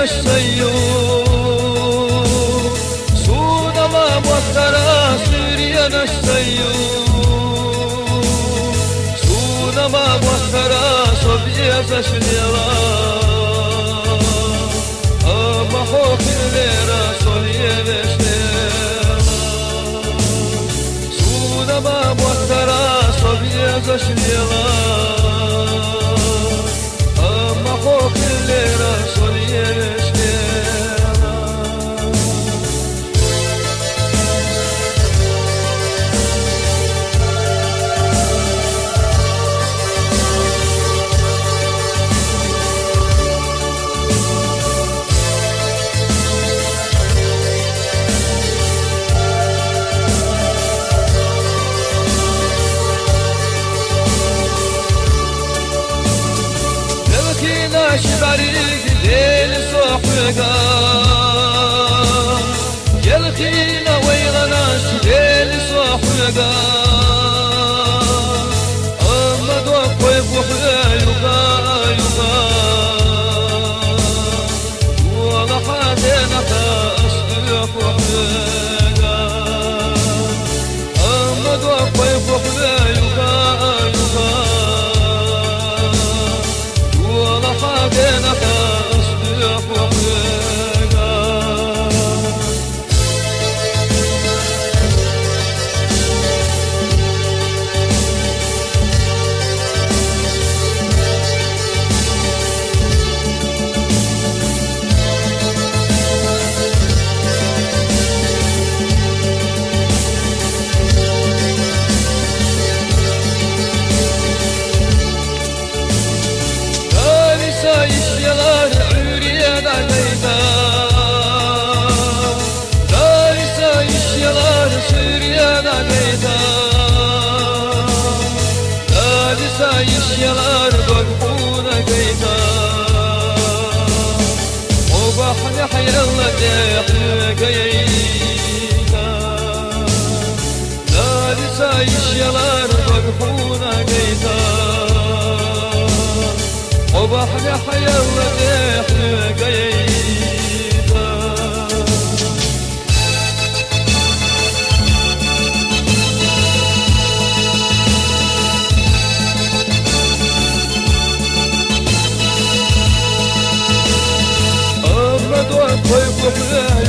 السيوف سونا ما موترا سوريا السيوف سونا ما موترا صبيا زشليرا أما خوف الليرا صليا بشليرا سونا ما موترا صبيا زشليرا أما خوف الليرا صليا بشليرا شباريك ليل صحوكا يلخينا ويغنا ليل صحوكا أما دوقوي بوحدا يوكا يوكا ولا حدنا تأسلق وحدا أما دوقوي بوحدا يوكا يوكا حاجنا تصدق وحينا يشيلار عوريا دايدا دارسا يشيلار سوريا دايدا دارسا يشيلار بقبونا دايدا وبحنا حيلا داخل قيدا دارسا يشيلار بقبونا دايدا وبحنا حيلا داخل قيدا أما دوان طيب وحدا